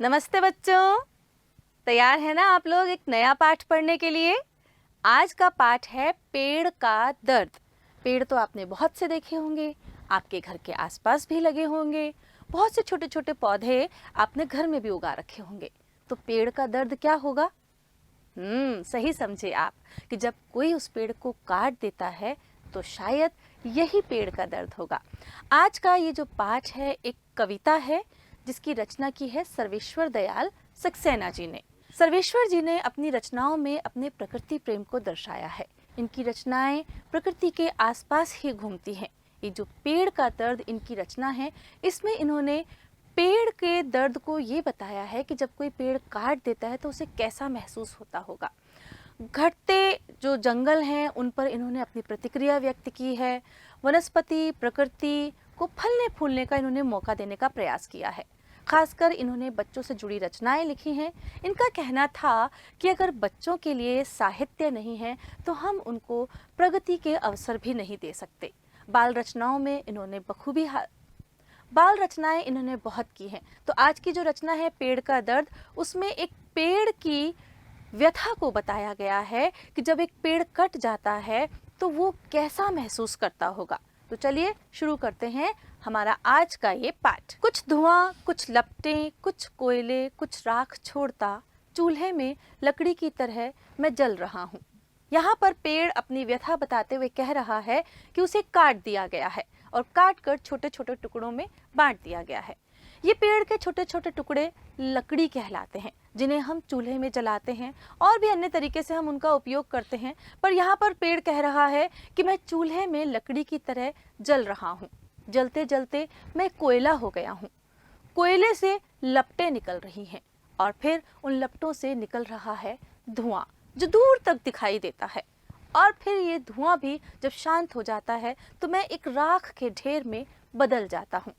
नमस्ते बच्चों, तैयार है ना आप लोग एक नया पाठ पढ़ने के लिए। आज का पाठ है पेड़ का दर्द। पेड़ तो आपने बहुत से देखे होंगे, आपके घर के आसपास भी लगे होंगे, बहुत से छोटे छोटे पौधे आपने घर में भी उगा रखे होंगे। तो पेड़ का दर्द क्या होगा? सही समझे आप कि जब कोई उस पेड़ को काट देता है तो शायद यही पेड़ का दर्द होगा। आज का ये जो पाठ है एक कविता है जिसकी रचना की है सर्वेश्वर दयाल सक्सेना जी ने। सर्वेश्वर जी ने अपनी रचनाओं में अपने प्रकृति प्रेम को दर्शाया है। इनकी रचनाएं प्रकृति के आसपास ही घूमती हैं। ये जो पेड़ का दर्द इनकी रचना है, इसमें इन्होंने पेड़ के दर्द को ये बताया है कि जब कोई पेड़ काट देता है तो उसे कैसा महसूस होता होगा। घटते जो जंगल हैं उन पर इन्होंने अपनी प्रतिक्रिया व्यक्त की है। वनस्पति प्रकृति को फलने फूलने का इन्होंने मौका देने का प्रयास किया है। खासकर इन्होंने बच्चों से जुड़ी रचनाएं लिखी हैं। इनका कहना था कि अगर बच्चों के लिए साहित्य नहीं है तो हम उनको प्रगति के अवसर भी नहीं दे सकते। बाल रचनाओं में इन्होंने बखूबी बाल रचनाएं इन्होंने बहुत की हैं। तो आज की जो रचना है पेड़ का दर्द, उसमें एक पेड़ की व्यथा को बताया गया है कि जब एक पेड़ कट जाता है तो वो कैसा महसूस करता होगा। तो चलिए शुरू करते हैं हमारा आज का ये पाठ। कुछ धुआं, कुछ लपटें, कुछ कोयले, कुछ राख छोड़ता, चूल्हे में लकड़ी की तरह मैं जल रहा हूँ। यहाँ पर पेड़ अपनी व्यथा बताते हुए कह रहा है कि उसे काट दिया गया है और काट कर छोटे छोटे टुकड़ों में बांट दिया गया है। ये पेड़ के छोटे छोटे टुकड़े लकड़ी कहलाते हैं, जिन्हें हम चूल्हे में जलाते हैं और भी अन्य तरीके से हम उनका उपयोग करते हैं। पर यहाँ पर पेड़ कह रहा है कि मैं चूल्हे में लकड़ी की तरह जल रहा हूँ। जलते जलते मैं कोयला हो गया हूँ। कोयले से लपटें निकल रही हैं और फिर उन लपटों से निकल रहा है धुआं जो दूर तक दिखाई देता है। और फिर ये धुआं भी जब शांत हो जाता है तो मैं एक राख के ढेर में बदल जाता हूँ।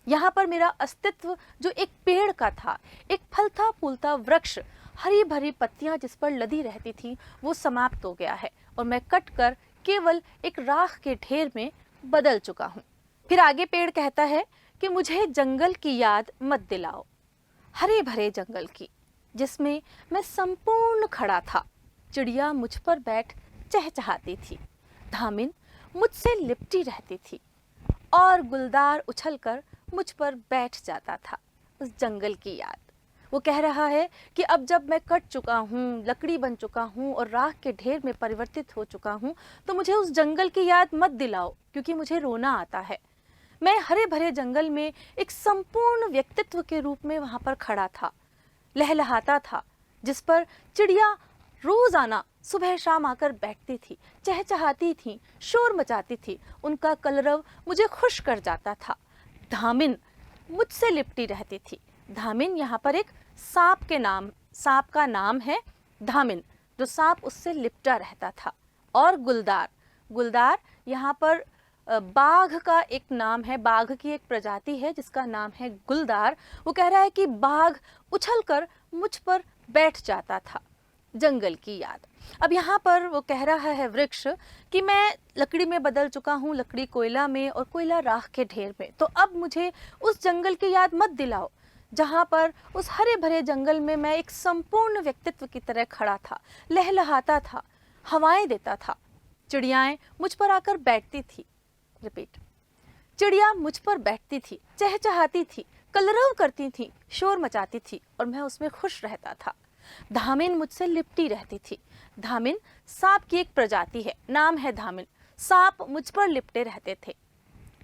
यहाँ पर मेरा अस्तित्व जो एक पेड़ का था, एक फलता फूलता वृक्ष, हरी भरी पत्तियां जिस पर लदी रहती थी, वो समाप्त हो गया है और मैं कट कर केवल एक राख के ढेर में बदल चुका हूँ। फिर आगे पेड़ कहता है कि मुझे जंगल की याद मत दिलाओ, हरे भरे जंगल की, जिसमें मैं संपूर्ण खड़ा था। चिड़िया मुझ पर बैठ चहचहाती थी, धामिन मुझसे लिपटी रहती थी और गुलदार उछलकर मुझ पर बैठ जाता था। उस जंगल की याद। वो कह रहा है कि अब जब मैं कट चुका हूँ, लकड़ी बन चुका हूँ और राख के ढेर में परिवर्तित हो चुका हूँ, तो मुझे उस जंगल की याद मत दिलाओ, क्योंकि मुझे रोना आता है। मैं हरे भरे जंगल में एक संपूर्ण व्यक्तित्व के रूप में वहाँ पर खड़ा था, लहलहाता था, जिस पर चिड़िया रोजाना सुबह शाम आकर बैठती थी, चहचहाती थी, शोर मचाती थी। उनका कलरव मुझे खुश कर जाता था। धामिन मुझसे लिपटी रहती थी। धामिन यहाँ पर एक सांप का नाम है धामिन, जो सांप उससे लिपटा रहता था। और गुलदार यहाँ पर बाघ का एक नाम है, बाघ की एक प्रजाति है जिसका नाम है गुलदार। वो कह रहा है कि बाघ उछलकर मुझ पर बैठ जाता था। जंगल की याद। अब यहाँ पर वो कह रहा है वृक्ष कि मैं लकड़ी में बदल चुका हूँ, लकड़ी कोयला में और कोयला राख के ढेर में। तो अब मुझे उस जंगल की याद मत दिलाओ जहाँ पर उस हरे भरे जंगल में मैं एक संपूर्ण व्यक्तित्व की तरह खड़ा था, लहलहाता था, हवाएं देता था। चिड़ियाएं मुझ पर आकर बैठती थी। रिपीट। चिड़िया मुझ पर बैठती थी, चहचहाती थी, कलरव करती थी, शोर मचाती थी और मैं उसमें खुश रहता था। धामिन मुझसे लिपटी रहती थी। धामिन सांप की एक प्रजाति है, नाम है धामिन। सांप मुझ पर लिपटे रहते थे।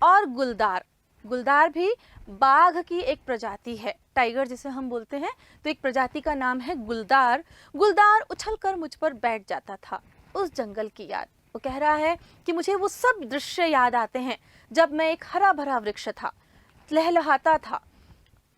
और गुलदार भी बाघ की एक प्रजाति है, टाइगर जिसे हम बोलते हैं, तो एक प्रजाति का नाम है गुलदार उछलकर मुझ पर बैठ जाता था। उस जंगल की याद। वो कह रहा है कि मुझे वो सब दृश्य याद आते हैं जब मैं एक हरा भरा वृक्ष था, लहलहाता था।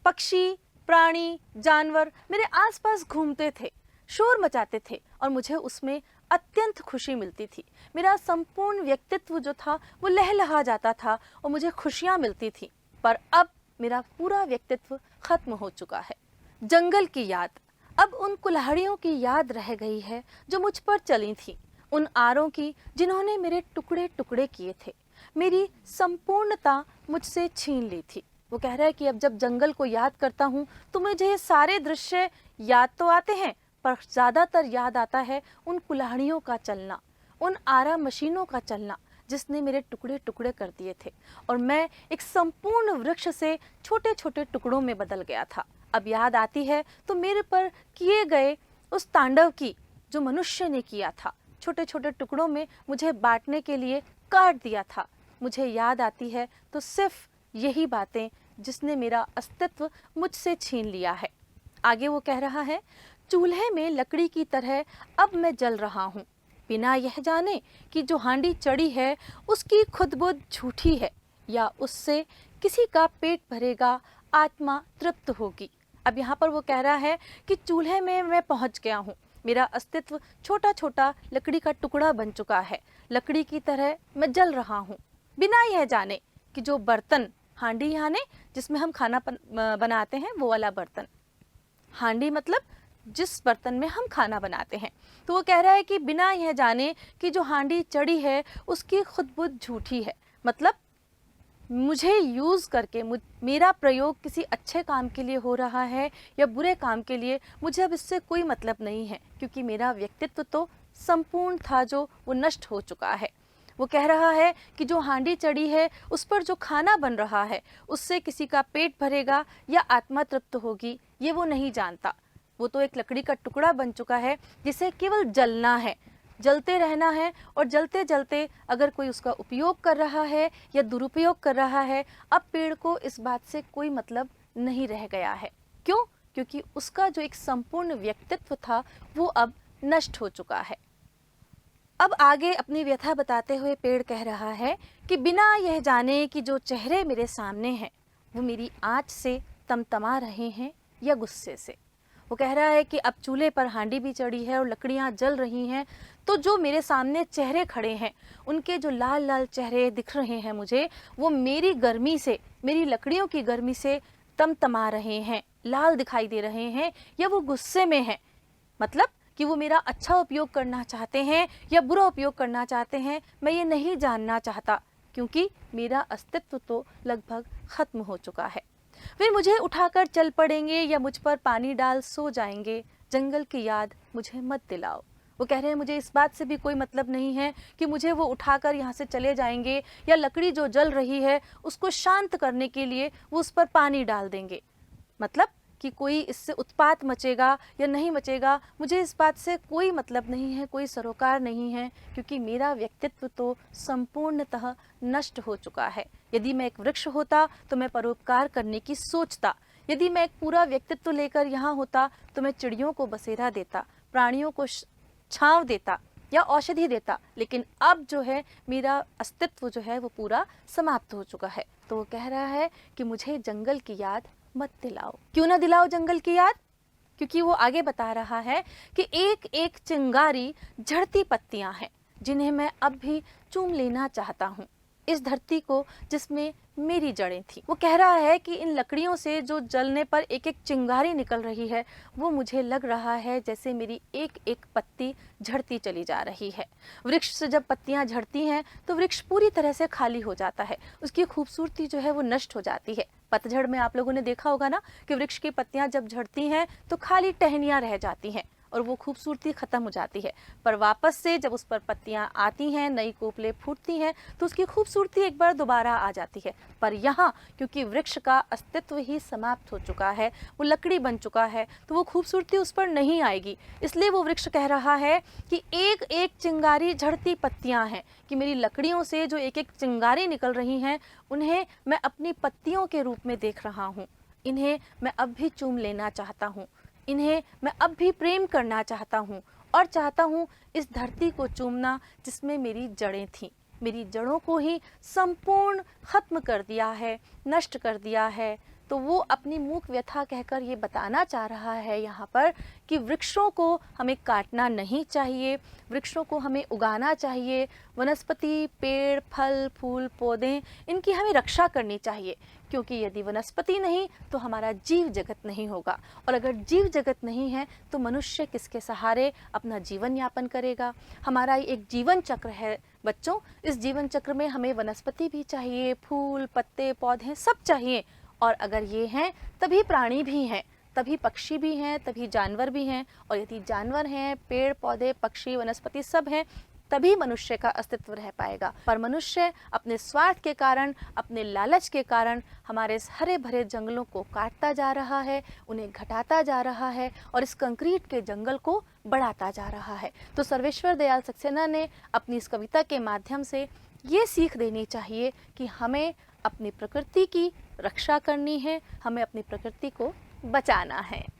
पक्षी, प्राणी, जानवर मेरे आसपास घूमते थे, शोर मचाते थे और मुझे उसमें अत्यंत खुशी मिलती थी। मेरा संपूर्ण व्यक्तित्व जो था वो लहलहा जाता था और मुझे खुशियां मिलती थी। पर अब मेरा पूरा व्यक्तित्व खत्म हो चुका है। जंगल की याद। अब उन कुल्हाड़ियों की याद रह गई है जो मुझ पर चली थी, उन आरों की जिन्होंने मेरे टुकड़े टुकड़े किए थे, मेरी संपूर्णता मुझसे छीन ली थी। वो कह रहा है कि अब जब जंगल को याद करता हूँ तो मुझे ये सारे दृश्य याद तो आते हैं, पर ज़्यादातर याद आता है उन कुल्हाड़ियों का चलना, उन आरा मशीनों का चलना जिसने मेरे टुकड़े टुकड़े कर दिए थे और मैं एक संपूर्ण वृक्ष से छोटे छोटे टुकड़ों में बदल गया था। अब याद आती है तो मेरे पर किए गए उस तांडव की जो मनुष्य ने किया था, छोटे छोटे टुकड़ों में मुझे बांटने के लिए काट दिया था, मुझे याद आती है तो सिर्फ यही बातें जिसने मेरा अस्तित्व मुझसे छीन लिया है। आगे वो कह रहा है, चूल्हे में लकड़ी की तरह अब मैं जल रहा हूँ, बिना यह जाने कि जो हांडी चढ़ी है उसकी खुदबुद झूठी है या उससे किसी का पेट भरेगा, आत्मा तृप्त होगी। अब यहाँ पर वो कह रहा है कि चूल्हे में मैं पहुँच गया हूँ, मेरा अस्तित्व छोटा छोटा लकड़ी का टुकड़ा बन चुका है, लकड़ी की तरह मैं जल रहा हूँ, बिना यह जाने कि जो बर्तन, हांडी यानी जिसमें हम खाना बनाते हैं वो वाला बर्तन, हांडी मतलब जिस बर्तन में हम खाना बनाते हैं। तो वो कह रहा है कि बिना यह जाने कि जो हांडी चढ़ी है उसकी खुदबुद झूठी है, मतलब मुझे यूज़ करके मेरा प्रयोग किसी अच्छे काम के लिए हो रहा है या बुरे काम के लिए, मुझे अब इससे कोई मतलब नहीं है, क्योंकि मेरा व्यक्तित्व तो संपूर्ण था जो वो नष्ट हो चुका है। वो कह रहा है कि जो हांडी चढ़ी है उस पर जो खाना बन रहा है उससे किसी का पेट भरेगा या आत्मा तृप्त होगी, ये वो नहीं जानता। वो तो एक लकड़ी का टुकड़ा बन चुका है जिसे केवल जलना है, जलते रहना है, और जलते जलते अगर कोई उसका उपयोग कर रहा है या दुरुपयोग कर रहा है, अब पेड़ को इस बात से कोई मतलब नहीं रह गया है। क्यों? क्योंकि उसका जो एक संपूर्ण व्यक्तित्व था वो अब नष्ट हो चुका है। अब आगे अपनी व्यथा बताते हुए पेड़ कह रहा है कि बिना यह जाने कि जो चेहरे मेरे सामने हैं वो मेरी आँच से तमतमा रहे हैं या गुस्से से। वो कह रहा है कि अब चूल्हे पर हांडी भी चढ़ी है और लकड़ियाँ जल रही हैं, तो जो मेरे सामने चेहरे खड़े हैं उनके जो लाल लाल चेहरे दिख रहे हैं मुझे, वो मेरी गर्मी से, मेरी लकड़ियों की गर्मी से तमतमा रहे हैं, लाल दिखाई दे रहे हैं, या वो गुस्से में हैं, मतलब कि वो मेरा अच्छा उपयोग करना चाहते हैं या बुरा उपयोग करना चाहते हैं, मैं ये नहीं जानना चाहता, क्योंकि मेरा अस्तित्व तो लगभग ख़त्म हो चुका है। वे मुझे उठाकर चल पड़ेंगे या मुझ पर पानी डाल सो जाएंगे, जंगल की याद मुझे मत दिलाओ। वो कह रहे हैं मुझे इस बात से भी कोई मतलब नहीं है कि मुझे वो उठाकर यहाँ से चले जाएंगे या लकड़ी जो जल रही है उसको शांत करने के लिए वो उस पर पानी डाल देंगे, मतलब कि कोई इससे उत्पात मचेगा या नहीं मचेगा, मुझे इस बात से कोई मतलब नहीं है, कोई सरोकार नहीं है, क्योंकि मेरा व्यक्तित्व तो संपूर्णतः नष्ट हो चुका है। यदि मैं एक वृक्ष होता तो मैं परोपकार करने की सोचता, यदि मैं एक पूरा व्यक्तित्व लेकर यहाँ होता तो मैं चिड़ियों को बसेरा देता, प्राणियों को छांव देता या औषधि देता, लेकिन अब जो है मेरा अस्तित्व जो है वो पूरा समाप्त हो चुका है। तो वो कह रहा है कि मुझे जंगल की याद मत दिलाओ। क्यों ना दिलाओ जंगल की याद? क्योंकि वो आगे बता रहा है कि एक एक चिंगारी झड़ती पत्तियां हैं जिन्हें मैं अब भी चूम लेना चाहता हूँ, इस धरती को जिसमें मेरी जड़ें थी। वो कह रहा है कि इन लकड़ियों से जो जलने पर एक एक चिंगारी निकल रही है वो मुझे लग रहा है जैसे मेरी एक एक पत्ती झड़ती चली जा रही है। वृक्ष से जब पत्तियां झड़ती हैं तो वृक्ष पूरी तरह से खाली हो जाता है, उसकी खूबसूरती जो है वो नष्ट हो जाती है। पतझड़ में आप लोगों ने देखा होगा ना कि वृक्ष की पत्तियां जब झड़ती हैं तो खाली टहनियाँ रह जाती हैं और वो खूबसूरती ख़त्म हो जाती है, पर वापस से जब उस पर पत्तियां आती हैं, नई कोपलें फूटती हैं, तो उसकी खूबसूरती एक बार दोबारा आ जाती है। पर यहाँ क्योंकि वृक्ष का अस्तित्व ही समाप्त हो चुका है, वो लकड़ी बन चुका है, तो वो खूबसूरती उस पर नहीं आएगी। इसलिए वो वृक्ष कह रहा है कि एक एक चिंगारी झड़ती पत्तियां हैं, कि मेरी लकड़ियों से जो एक एक चिंगारी निकल रही हैं उन्हें मैं अपनी पत्तियों के रूप में देख रहा हूँ, इन्हें मैं अब भी चूम लेना चाहता हूँ, इन्हें मैं अब भी प्रेम करना चाहता हूँ, और चाहता हूँ इस धरती को चूमना जिसमें मेरी जड़ें थीं। मेरी जड़ों को ही संपूर्ण खत्म कर दिया है, नष्ट कर दिया है। तो वो अपनी मूक व्यथा कहकर ये बताना चाह रहा है यहाँ पर कि वृक्षों को हमें काटना नहीं चाहिए, वृक्षों को हमें उगाना चाहिए। वनस्पति, पेड़, फल, फूल, पौधे, इनकी हमें रक्षा करनी चाहिए, क्योंकि यदि वनस्पति नहीं तो हमारा जीव जगत नहीं होगा, और अगर जीव जगत नहीं है तो मनुष्य किसके सहारे अपना जीवन यापन करेगा। हमारा एक जीवन चक्र है बच्चों, इस जीवन चक्र में हमें वनस्पति भी चाहिए, फूल, पत्ते, पौधे सब चाहिए, और अगर ये हैं तभी प्राणी भी हैं, तभी पक्षी भी हैं, तभी जानवर भी हैं, और यदि जानवर हैं, पेड़ पौधे पक्षी वनस्पति सब हैं, तभी मनुष्य का अस्तित्व रह पाएगा। पर मनुष्य अपने स्वार्थ के कारण, अपने लालच के कारण हमारे इस हरे भरे जंगलों को काटता जा रहा है, उन्हें घटाता जा रहा है और इस कंक्रीट के जंगल को बढ़ाता जा रहा है। तो सर्वेश्वर दयाल सक्सेना ने अपनी इस कविता के माध्यम से ये सीख देनी चाहिए कि हमें अपनी प्रकृति की रक्षा करनी है, हमें अपनी प्रकृति को बचाना है।